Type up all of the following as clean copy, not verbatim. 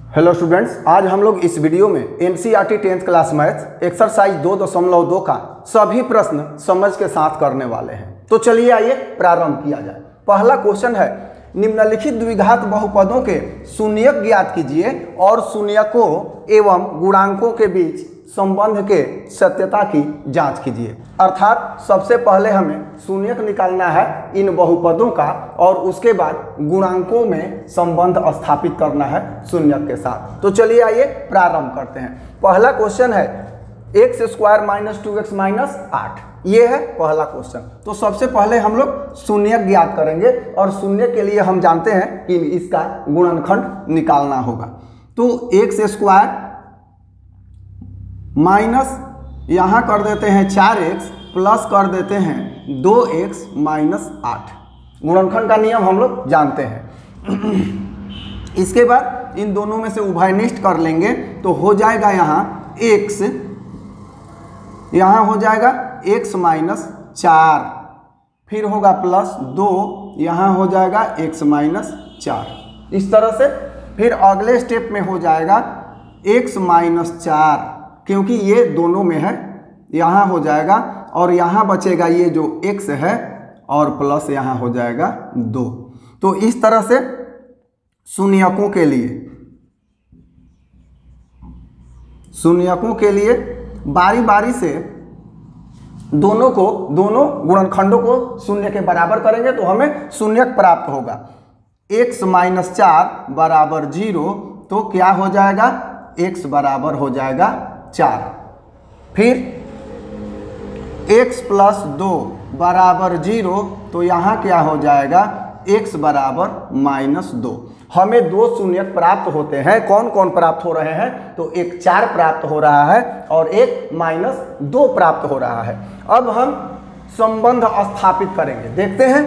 Hello students, आज हम लोग इस वीडियो में NCERT 10th class maths exercise 2.2 का सभी प्रश्न समझ के साथ करने वाले हैं। तो चलिए आइए प्रारंभ किया जाए। पहला क्वेश्चन है, निम्नलिखित द्विघात बहुपदों के शून्यक ज्ञात कीजिए और शून्यकों एवं गुणांकों के बीच संबंध के सत्यता की जांच कीजिए। अर्थात सबसे पहले हमें शून्यक निकालना है इन बहुपदों का और उसके बाद गुणांकों में संबंध स्थापित करना है शून्यक के साथ। तो चलिए आइए प्रारंभ करते हैं। पहला क्वेश्चन है x² - 2x - 8, ये है पहला क्वेश्चन। तो सबसे पहले हम लोग शून्यक ज्ञात करेंगे और शून्यक के लिए हम जानते हैं कि इसका गुणनखंड निकालना होगा। तो x² माइनस यहाँ कर देते हैं 4x प्लस कर देते हैं 2x - 8। गुणनखंड का नियम हम लोग जानते हैं। इसके बाद इन दोनों में से उभयनिष्ठ कर लेंगे तो हो जाएगा यहाँ x, यहाँ हो जाएगा x - 4, फिर होगा प्लस 2, यहाँ हो जाएगा x - 4। इस तरह से फिर अगले स्टेप में हो जाएगा x - 4, क्योंकि ये दोनों में है, यहाँ हो जाएगा और यहाँ बचेगा ये जो x है और प्लस यहाँ हो जाएगा 2। तो इस तरह से शून्यकों के लिए बारी बारी से दोनों गुणनखंडों को शून्य के बराबर करेंगे तो हमें शून्यक प्राप्त होगा। x - 4 बराबर 0, तो क्या हो जाएगा, x बराबर हो जाएगा 4। फिर x + 2 बराबर 0, तो यहाँ क्या हो जाएगा, x बराबर -2। हमें दो शून्यक प्राप्त होते हैं। कौन कौन प्राप्त हो रहे हैं, तो एक 4 प्राप्त हो रहा है और एक -2 प्राप्त हो रहा है। अब हम संबंध स्थापित करेंगे। देखते हैं,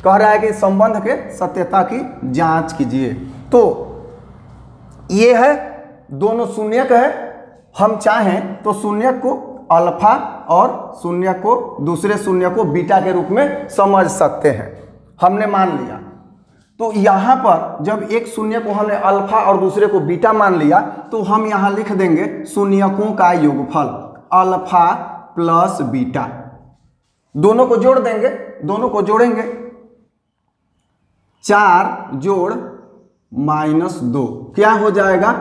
कह रहा है कि संबंध के सत्यता की जांच कीजिए। तो ये है, दोनों शून्यक है। हम चाहें तो शून्यक को अल्फा और शून्य को दूसरे शून्य को बीटा के रूप में समझ सकते हैं। हमने मान लिया, तो यहाँ पर जब एक शून्य को हमने अल्फा और दूसरे को बीटा मान लिया तो हम यहाँ लिख देंगे शून्यकों का योगफल अल्फा प्लस बीटा। दोनों को जोड़ देंगे, दोनों को जोड़ेंगे, 4 जोड़ -2 क्या हो जाएगा,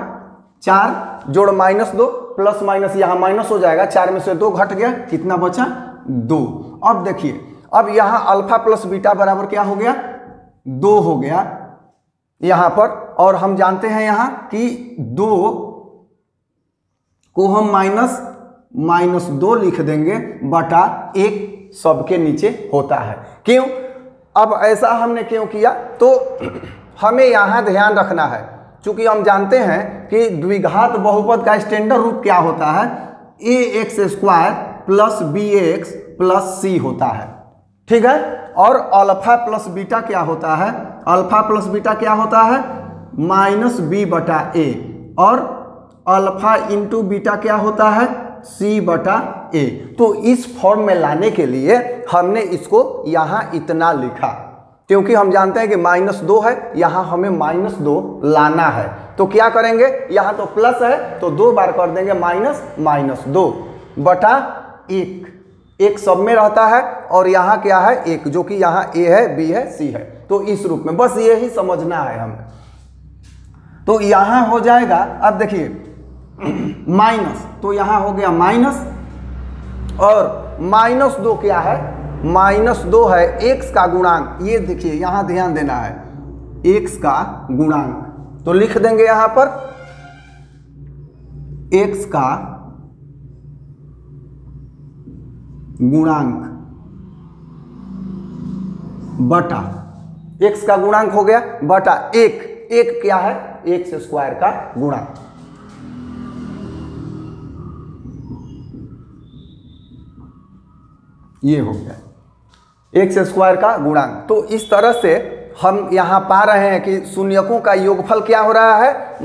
4 जोड़ -2 प्लस माइनस यहाँ माइनस हो जाएगा, 4 में से 2 घट गया, कितना बचा, 2। अब देखिए, अब यहाँ अल्फा प्लस बीटा बराबर क्या हो गया, 2 हो गया यहाँ पर। और हम जानते हैं यहाँ कि 2 को हम -2 लिख देंगे बटा 1 सबके नीचे होता है। क्यों, अब ऐसा हमने क्यों किया, तो हमें यहाँ ध्यान रखना है, चूंकि हम जानते हैं कि द्विघात बहुपद का स्टैंडर्ड रूप क्या होता है, ax² + bx + c होता है, ठीक है। और अल्फा प्लस बीटा क्या होता है, अल्फा प्लस बीटा क्या होता है, -b/a, और अल्फा इंटू बीटा क्या होता है, c/a। तो इस फॉर्म में लाने के लिए हमने इसको यहाँ इतना लिखा, क्योंकि हम जानते हैं कि -2 है, यहाँ हमें -2 लाना है। तो क्या करेंगे, यहाँ तो प्लस है तो 2 बार कर देंगे -2 बटा 1, 1 सब में रहता है और यहाँ क्या है, 1, जो कि यहाँ a है, b है, c है। तो इस रूप में बस ये ही समझना है हमें। तो यहाँ हो जाएगा, अब देखिए माइनस, तो यहाँ हो गया माइनस, और -2 क्या है, -2 है x का गुणांक। ये देखिए, यहाँ ध्यान देना है, x का गुणांक। तो लिख देंगे यहाँ पर x का गुणांक बटा, x का गुणांक हो गया बटा 1, 1 क्या है, x² का गुणांक। ये हो गया x² का गुणांक। तो इस तरह से हम यहाँ पा रहे हैं कि शून्यकों का योगफल क्या हो रहा है,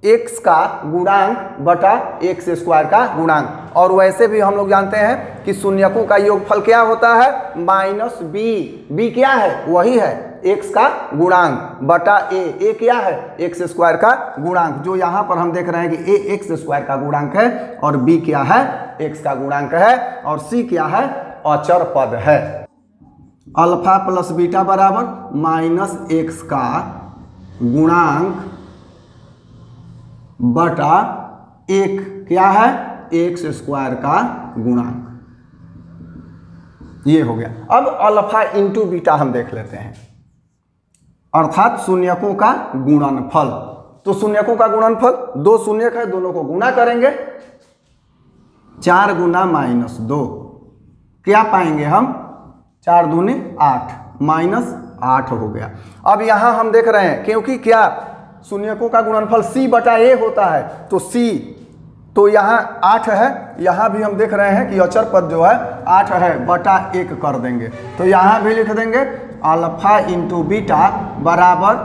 x का गुणांक बटा x स्क्वायर का गुणांक। और वैसे भी हम लोग जानते हैं कि शून्यकों का योगफल क्या होता है, माइनस बी क्या है, वही है x का गुणांक बटा a क्या है, x स्क्वायर का गुणांक, जो यहाँ पर हम देख रहे हैं कि a x स्क्वायर का गुणांक है और b क्या है, x का गुणांक है, और c क्या है, अचर पद है। अल्फा प्लस बीटा बराबर माइनस x का गुणांक बटा एक क्या है, एक्स स्क्वायर का गुणांक, ये हो गया। अब अल्फा इंटू बीटा हम देख लेते हैं, अर्थात शून्यकों का गुणनफल। तो शून्यकों का गुणनफल, दो शून्यक है, दोनों को गुणा करेंगे, 4 गुना माइनस 2, क्या पाएंगे हम, 4 दूनी 8, माइनस 8 हो गया। अब यहां हम देख रहे हैं क्योंकि क्या शून्यकों का गुणनफल c बटा a होता है, तो c तो यहाँ 8 है, यहाँ भी हम देख रहे हैं कि अचर पद जो है 8 है, बटा 1 कर देंगे, तो यहाँ भी लिख देंगे अल्फा इंटू बीटा बराबर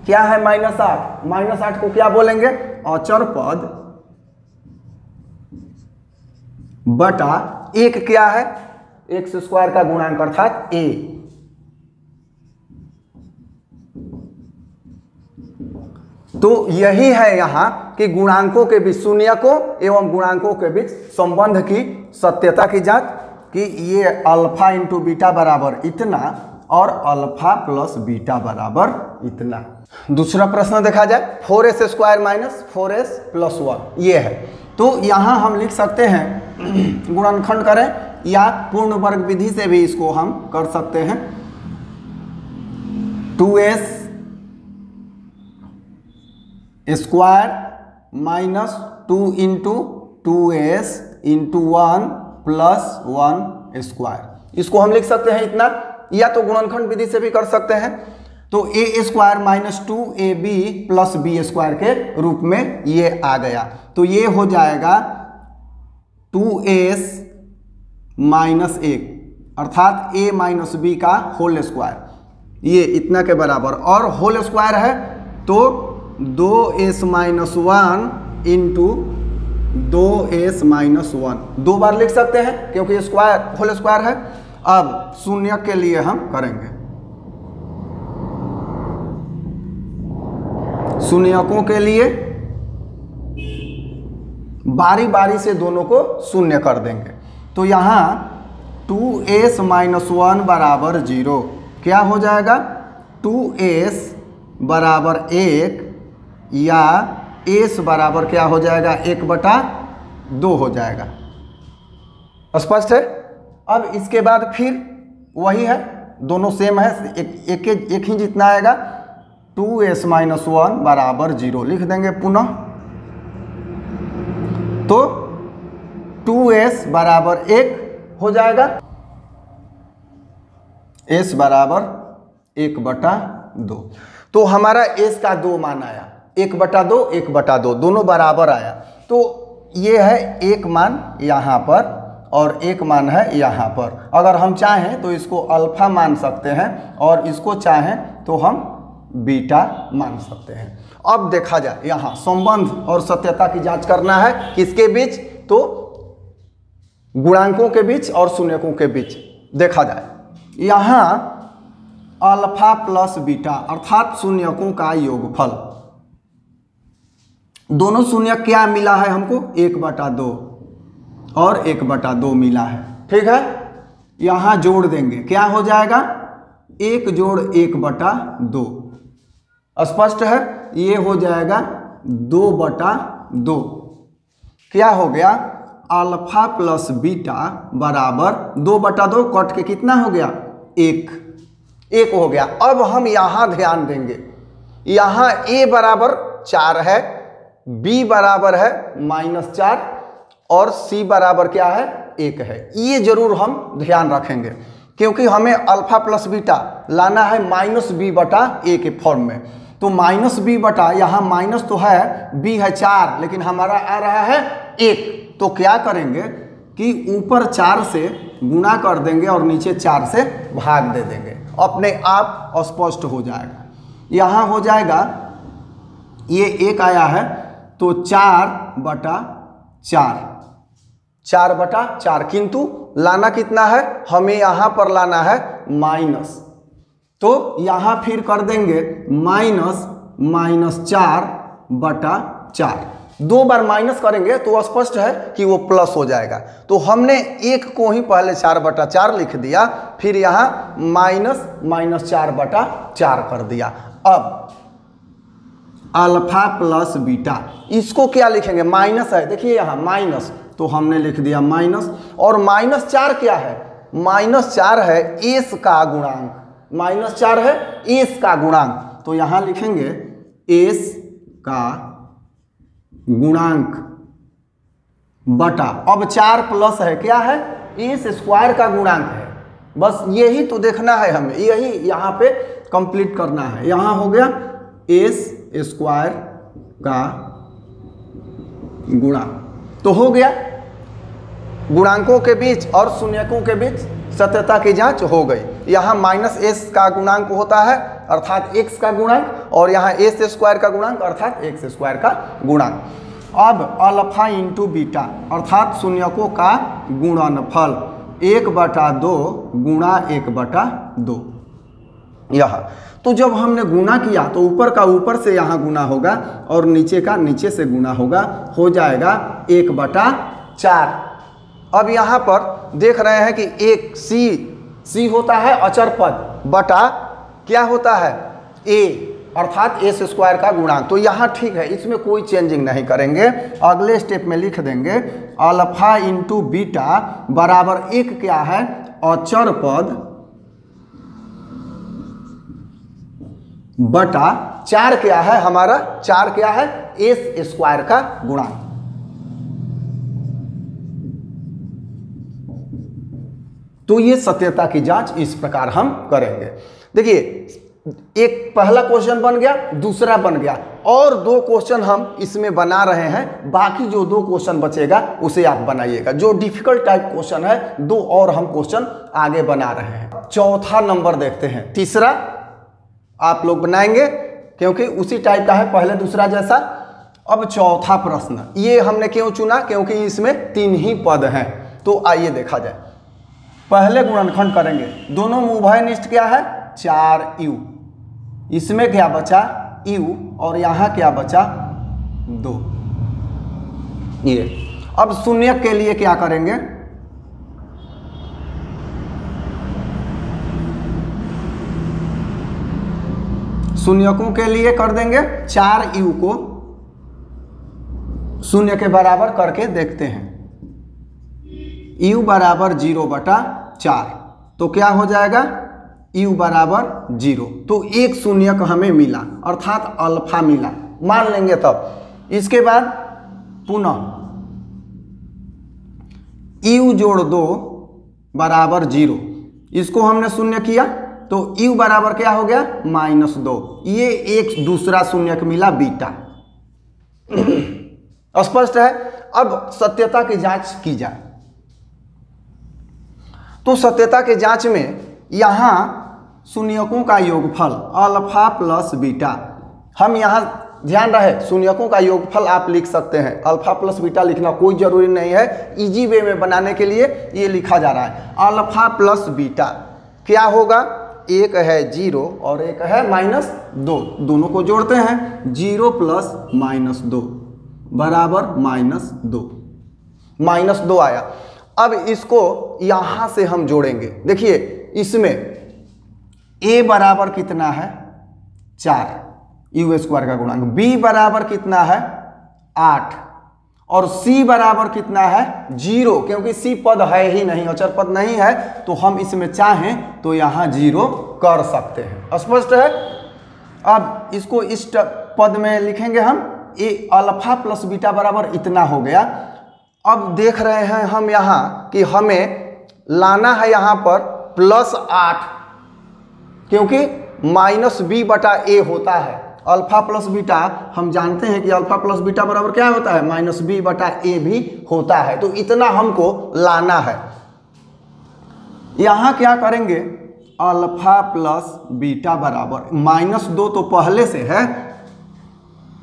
क्या है, माइनस 8। माइनस 8 को क्या बोलेंगे, अचर पद बटा 1 क्या है, एक्स स्क्वायर का गुणांक अर्थात a। तो यही है यहाँ कि गुणांकों के बीच, शून्यकों एवं गुणांकों के बीच संबंध की सत्यता की जांच, कि ये अल्फा इंटू बीटा बराबर इतना और अल्फा प्लस बीटा बराबर इतना। दूसरा प्रश्न देखा जाए, 4s square minus 4s plus 1 ये है। तो यहाँ हम लिख सकते हैं, गुणनखंड करें या पूर्ण वर्ग विधि से भी इसको हम कर सकते हैं, 2s square minus 2 into 2s into 1 plus 1 square, इसको हम लिख सकते हैं इतना, या तो गुणनखंड विधि से भी कर सकते हैं। तो a square minus 2ab plus b square के रूप में ये आ गया, तो ये हो जाएगा 2s माइनस 1 अर्थात a माइनस b का होल स्क्वायर, ये इतना के बराबर, और होल स्क्वायर है तो 2s minus 1 into 2s minus 1, 2 बार लिख सकते हैं क्योंकि स्क्वायर होल स्क्वायर है। अब शून्य के लिए हम करेंगे, शून्यकों के लिए बारी बारी से दोनों को शून्य कर देंगे। तो यहाँ 2s माइनस 1 बराबर 0, क्या हो जाएगा, 2s बराबर 1 या s बराबर क्या हो जाएगा, 1/2 हो जाएगा। स्पष्ट है। अब इसके बाद फिर वही है, दोनों सेम है, एक ही जितना आएगा, 2s माइनस 1 बराबर 0 लिख देंगे पुनः, तो 2s बराबर 1 हो जाएगा, s बराबर 1/2। तो हमारा s का 2 मान आया, 1/2 1/2 दोनों बराबर आया। तो ये है एक मान यहाँ पर और एक मान है यहाँ पर। अगर हम चाहें तो इसको अल्फा मान सकते हैं और इसको चाहें तो हम बीटा मान सकते हैं। अब देखा जाए यहाँ संबंध और सत्यता की जांच करना है, किसके बीच, तो गुणांकों के बीच और शून्यकों के बीच। देखा जाए यहाँ अल्फा प्लस बीटा अर्थात शून्यकों का योगफल, दोनों शून्य क्या मिला है हमको, 1/2 और 1/2 मिला है, ठीक है। यहाँ जोड़ देंगे, क्या हो जाएगा, 1 जोड़ 1/2, स्पष्ट है। ये हो जाएगा 2/2, क्या हो गया, अल्फा प्लस बीटा बराबर 2/2 कट के कितना हो गया, 1 हो गया। अब हम यहाँ ध्यान देंगे, यहाँ a बराबर 4 है, b बराबर है -4 और c बराबर क्या है, 1 है। ये जरूर हम ध्यान रखेंगे क्योंकि हमें अल्फा प्लस बीटा लाना है -b/a के फॉर्म में। तो -b बटा, यहाँ माइनस तो है, b है 4 लेकिन हमारा आ रहा है 1, तो क्या करेंगे कि ऊपर 4 से गुणा कर देंगे और नीचे 4 से भाग दे देंगे, अपने आप स्पष्ट हो जाएगा। यहाँ हो जाएगा ये 1 आया है तो 4/4, 4/4, किंतु लाना कितना है, हमें यहाँ पर लाना है माइनस, तो यहाँ फिर कर देंगे -4/4, 2 बार माइनस करेंगे तो स्पष्ट है कि वो प्लस हो जाएगा। तो हमने 1 को ही पहले 4/4 लिख दिया, फिर यहाँ -4/4 कर दिया। अब अल्फा प्लस बीटा, इसको क्या लिखेंगे, माइनस है, देखिए यहाँ माइनस, तो हमने लिख दिया माइनस, और -4 क्या है, -4 है एस का गुणांक, -4 है एस का गुणांक, तो यहाँ लिखेंगे एस का गुणांक बटा, अब 4 प्लस है क्या है, एस स्क्वायर का गुणांक है, बस यही तो देखना है हमें, यही यहाँ पे कंप्लीट करना है। यहाँ हो गया एस स्क्वायर का गुणांक, तो हो गया गुणांकों के बीच और शून्यकों के बीच सत्यता की जांच हो गई। यहाँ -s का गुणांक होता है अर्थात x का गुणांक, और यहाँ एस स्क्वायर का गुणांक अर्थात x स्क्वायर का गुणांक। अब अल्फा इंटू बीटा अर्थात शून्यकों का गुणनफल 1/2 गुणा 1/2, यहाँ तो जब हमने गुणा किया तो ऊपर का ऊपर से यहाँ गुणा होगा और नीचे का नीचे से गुणा होगा, हो जाएगा 1/4। अब यहाँ पर देख रहे हैं कि एक सी होता है अचर पद, बटा क्या होता है a अर्थात एस स्क्वायर का गुणांक, तो यहाँ ठीक है, इसमें कोई चेंजिंग नहीं करेंगे। अगले स्टेप में लिख देंगे अल्फा इंटू बीटा बराबर 1 क्या है, अचर पद बटा 4 क्या है हमारा, 4 क्या है एस स्क्वायर का गुणांक। तो ये सत्यता की जांच इस प्रकार हम करेंगे। देखिए एक पहला क्वेश्चन बन गया, दूसरा बन गया, और 2 क्वेश्चन हम इसमें बना रहे हैं, बाकी जो 2 क्वेश्चन बचेगा उसे आप बनाइएगा। जो डिफिकल्ट टाइप क्वेश्चन है 2 और हम क्वेश्चन आगे बना रहे हैं। चौथा नंबर देखते हैं, तीसरा आप लोग बनाएंगे क्योंकि उसी टाइप का है पहले दूसरा जैसा। अब चौथा प्रश्न, ये हमने क्यों चुना, क्योंकि इसमें 3 ही पद हैं, तो आइए देखा जाए। पहले गुणनखंड करेंगे, दोनों में उभयनिष्ठ क्या है 4u, इसमें क्या बचा u और यहाँ क्या बचा 2। ये अब शून्य के लिए क्या करेंगे, शून्यकों के लिए कर देंगे 4u को शून्य के बराबर करके देखते हैं, u बराबर 0/4, तो क्या हो जाएगा u बराबर 0, तो एक शून्यक हमें मिला अर्थात अल्फा मिला, मान लेंगे तब। इसके बाद पुनः u जोड़ 2 बराबर 0, इसको हमने शून्य किया तो u बराबर क्या हो गया -2, ये एक दूसरा शून्यक मिला बीटा। स्पष्ट है। अब सत्यता की जांच की जाए, तो सत्यता के जांच में यहाँ शून्यकों का योगफल अल्फा प्लस बीटा, हम यहाँ ध्यान रहे शून्यकों का योगफल आप लिख सकते हैं, अल्फा प्लस बीटा लिखना कोई जरूरी नहीं है, इजी वे में बनाने के लिए ये लिखा जा रहा है। अल्फा प्लस बीटा क्या होगा, एक है 0 और एक है -2, दोनों को जोड़ते हैं, 0 प्लस -2 बराबर -2 आया। अब इसको यहां से हम जोड़ेंगे, देखिए इसमें a बराबर कितना है 4, u स्क्वायर का गुणांक, b बराबर कितना है 8 और c बराबर कितना है 0, क्योंकि c पद है ही नहीं, अचर पद नहीं है, तो हम इसमें चाहें तो यहाँ 0 कर सकते हैं। स्पष्ट है। अब इसको इस पद में लिखेंगे हम, a अल्फा प्लस बीटा बराबर इतना हो गया। अब देख रहे हैं हम यहाँ कि हमें लाना है यहाँ पर +8, क्योंकि -b/a होता है। अल्फा प्लस बीटा हम जानते हैं कि अल्फा प्लस बीटा बराबर क्या होता है -b/a भी होता है, तो इतना हमको लाना है। यहाँ क्या करेंगे, अल्फा प्लस बीटा बराबर -2 तो पहले से है,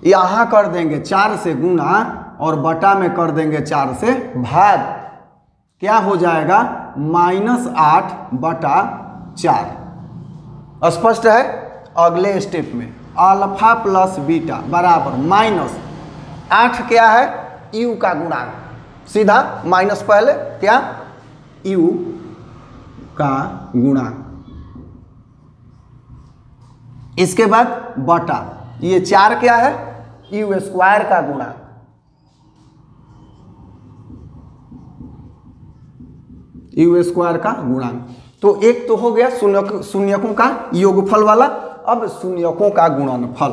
यहाँ कर देंगे 4 से गुना और बटा में कर देंगे 4 से भाग। क्या हो जाएगा? -8 बटा 4। स्पष्ट है? अगले स्टेप में अल्फा प्लस बीटा बराबर -8 क्या है? यू का गुणांक, सीधा माइनस पहले क्या? यू का गुणांक, इसके बाद बटा ये 4 क्या है? यू स्क्वायर का गुणांक, यू स्क्वायर का गुणांक। तो एक तो हो गया शून्यकों का योगफल वाला। अब शून्यकों का गुणनफल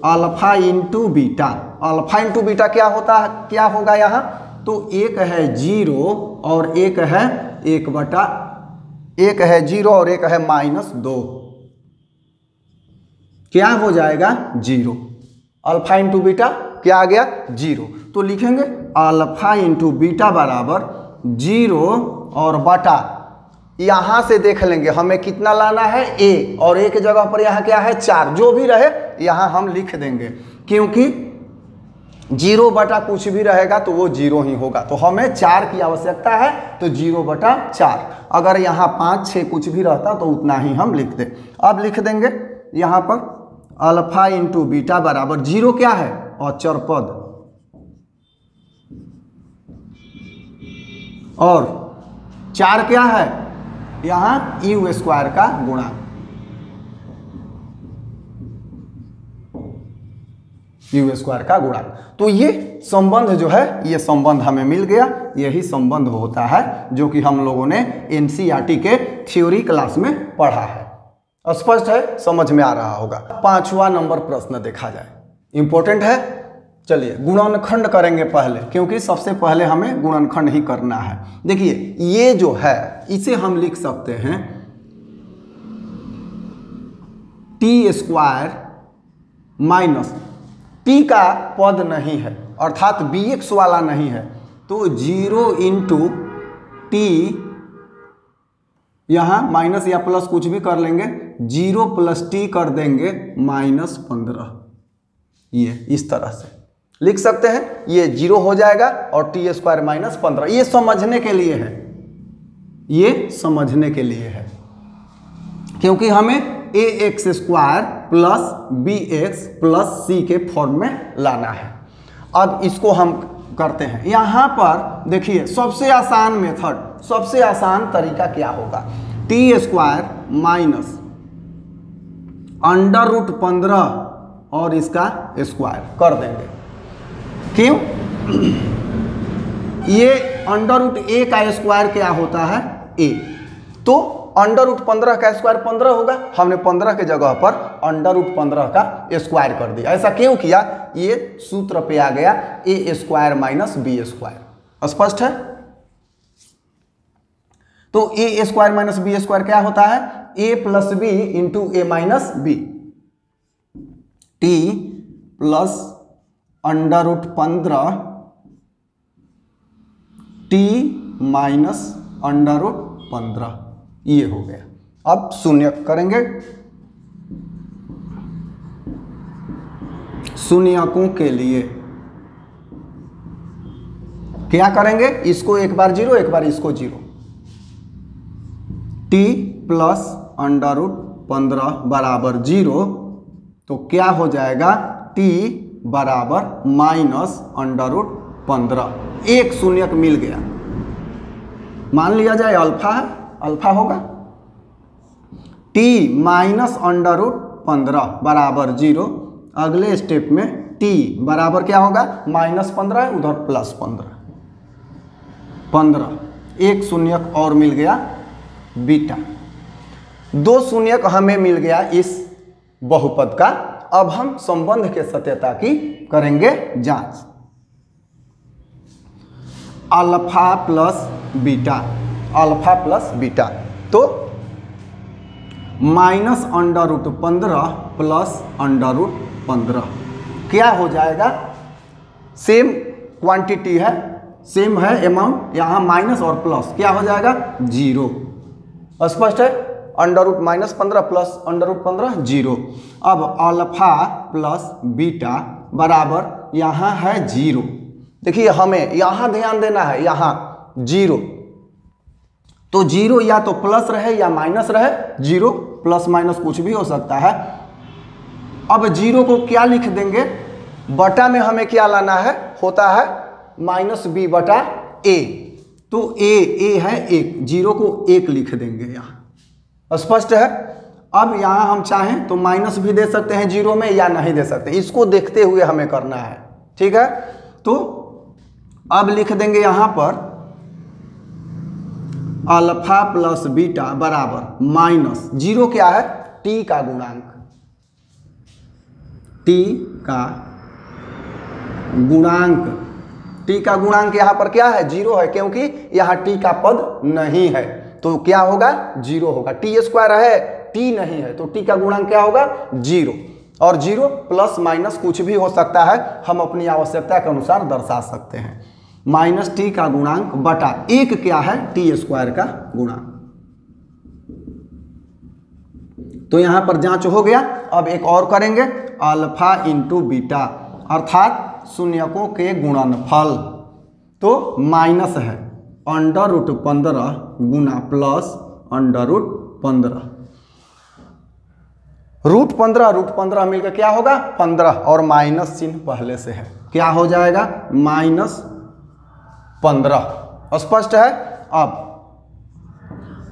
alpha into beta. Alpha into beta क्या होता है? क्या होगा यहाँ? तो एक है 0 और एक है 1 बटा, एक है 0 और एक है -2। क्या हो जाएगा? 0। अल्फा इंटू बीटा क्या आ गया? 0। तो लिखेंगे अल्फा इंटू बीटा बराबर 0 और बटा, यहाँ से देख लेंगे हमें कितना लाना है? a, और a की जगह पर यहाँ क्या है? 4। जो भी रहे यहाँ हम लिख देंगे, क्योंकि 0 बटा कुछ भी रहेगा तो वो 0 ही होगा। तो हमें 4 की आवश्यकता है, तो 0 बटा 4। अगर यहाँ 5, 6 कुछ भी रहता तो उतना ही हम लिख दें। अब लिख देंगे यहाँ पर अल्फा इंटू बीटा बराबर 0 क्या है? अचर पद, और 4 क्या है? यहाँ यू स्क्वायर का गुणांक, यू स्क्वायर का गुणांक। तो ये संबंध जो है, ये संबंध हमें मिल गया। यही संबंध होता है जो कि हम लोगों ने एनसीईआरटी के थ्योरी क्लास में पढ़ा है। स्पष्ट है? समझ में आ रहा होगा। 5वां नंबर प्रश्न देखा जाए, इंपॉर्टेंट है। चलिए गुणनखंड करेंगे पहले, क्योंकि सबसे पहले हमें गुणनखंड ही करना है। देखिए ये जो है इसे हम लिख सकते हैं t² माइनस, t का पद नहीं है अर्थात bx वाला नहीं है, तो 0 इंटू टी, यहाँ माइनस या प्लस कुछ भी कर लेंगे, 0 + t कर देंगे -15। ये इस तरह से लिख सकते हैं। ये 0 हो जाएगा और t² -15। ये समझने के लिए है, ये समझने के लिए है, क्योंकि हमें ax² plus bx plus c के फॉर्म में लाना है। अब इसको हम करते हैं। यहाँ पर देखिए सबसे आसान मेथड, सबसे आसान तरीका क्या होगा? t² माइनस √15 और इसका स्क्वायर कर देंगे। क्यों? ये √a का स्क्वायर क्या होता है? a, तो √15 का स्क्वायर 15 होगा। हमने 15 के जगह पर √15 का स्क्वायर कर दिया। ऐसा क्यों किया? ये सूत्र पे आ गया a² माइनस b²। स्पष्ट है? तो a² माइनस b² क्या होता है? a + b into a minus b, t plus √15 t minus √15, ये हो गया। अब शून्य करेंगे, शून्यकों के लिए क्या करेंगे? इसको एक बार 0, एक बार इसको 0, t प्लस √15 बराबर 0, तो क्या हो जाएगा? t बराबर -√15। एक शून्यक मिल गया, मान लिया जाए अल्फा है, अल्फा होगा। t माइनस √15 बराबर 0। अगले स्टेप में t बराबर क्या होगा? -15, उधर +15, 15। एक शून्यक और मिल गया बीटा। 2 शून्यक हमें मिल गया इस बहुपद का। अब हम संबंध के सत्यता की करेंगे जांच। Alpha plus beta, alpha plus beta, तो -√15 प्लस √15 क्या हो जाएगा? सेम क्वांटिटी है, सेम है अमाउंट, यहाँ माइनस और प्लस क्या हो जाएगा? 0। स्पष्ट है? Under root -15 plus under root 15 0। अब अल्फा प्लस बीटा बराबर यहाँ है 0। देखिए हमें यहाँ ध्यान देना है, यहाँ 0, तो 0 या तो प्लस रहे या माइनस रहे, 0 प्लस माइनस कुछ भी हो सकता है। अब 0 को क्या लिख देंगे, बटा में हमें क्या लाना है, होता है -b बटा a, तो a है 1, 0 को 1 लिख देंगे यहाँ। स्पष्ट है। अब यहाँ हम चाहें तो माइनस भी दे सकते हैं 0 में या नहीं दे सकते, इसको देखते हुए हमें करना है, ठीक है। तो अब लिख देंगे यहाँ पर अल्फा प्लस बीटा बराबर माइनस 0 क्या है, t का गुणांक, t का गुणांक यहाँ पर क्या है, 0 है, क्योंकि यहाँ t का पद नहीं है, तो क्या होगा 0 होगा। t² है, t नहीं है, तो t का गुणांक क्या होगा 0, और 0 प्लस माइनस कुछ भी हो सकता है, हम अपनी आवश्यकता के अनुसार दर्शा सकते हैं। -t का गुणांक बटा 1 क्या है, t² का गुणांक। तो यहाँ पर जांच हो गया। अब एक और करेंगे, अल्फा इंटू बीटा अर्थात शून्यकों के गुणनफल, तो माइनस है अंडर रूट 15 गुना प्लस अंडर रूट 15। रूट 15 मिलकर क्या होगा 15, और माइनस चिन्ह पहले से है, क्या हो जाएगा -15। स्पष्ट है। अब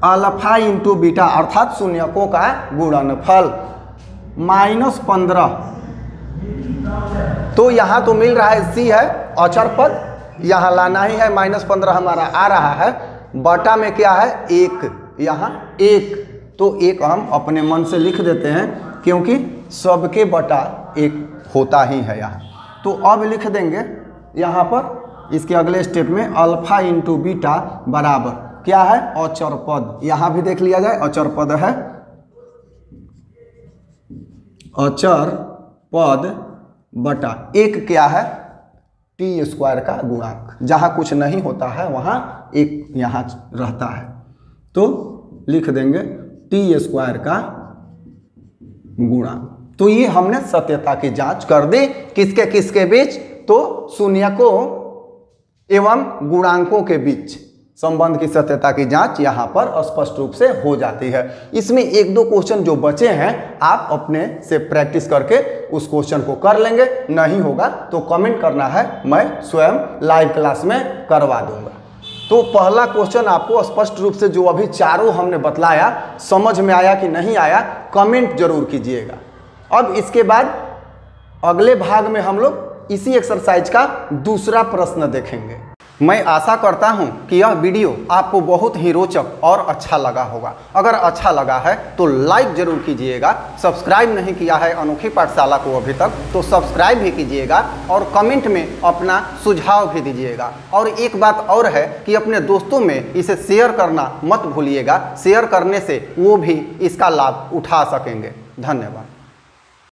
अल्फा इंटू बीटा अर्थात शून्यकों का गुणनफल -15, तो यहाँ तो मिल रहा है c है अचर पद, यहाँ लाना ही है, -15 हमारा आ रहा है, बटा में क्या है 1, यहाँ 1, तो 1 हम अपने मन से लिख देते हैं क्योंकि सबके बटा 1 होता ही है यहाँ। तो अब लिख देंगे यहाँ पर इसके अगले स्टेप में अल्फा इंटू बीटा बराबर क्या है अचर पद, यहाँ भी देख लिया जाए अचर पद है, अचर पद बटा 1 क्या है t² का गुणांक, जहाँ कुछ नहीं होता है वहाँ 1 यहाँ रहता है, तो लिख देंगे t² का गुणांक। तो ये हमने सत्यता की जांच कर दी, किसके किसके बीच, तो शून्यकों एवं गुणांकों के बीच संबंध की सत्यता की जांच यहाँ पर स्पष्ट रूप से हो जाती है। इसमें 1-2 क्वेश्चन जो बचे हैं आप अपने से प्रैक्टिस करके उस क्वेश्चन को कर लेंगे, नहीं होगा तो कमेंट करना है, मैं स्वयं लाइव क्लास में करवा दूंगा। तो पहला क्वेश्चन आपको स्पष्ट रूप से जो अभी चारों हमने बतलाया समझ में आया कि नहीं आया, कमेंट जरूर कीजिएगा। अब इसके बाद अगले भाग में हम लोग इसी एक्सरसाइज का दूसरा प्रश्न देखेंगे। मैं आशा करता हूं कि यह वीडियो आपको बहुत ही रोचक और अच्छा लगा होगा। अगर अच्छा लगा है तो लाइक जरूर कीजिएगा, सब्सक्राइब नहीं किया है अनोखी पाठशाला को अभी तक तो सब्सक्राइब भी कीजिएगा, और कमेंट में अपना सुझाव भी दीजिएगा। और एक बात और है कि अपने दोस्तों में इसे शेयर करना मत भूलिएगा, शेयर करने से वो भी इसका लाभ उठा सकेंगे। धन्यवाद।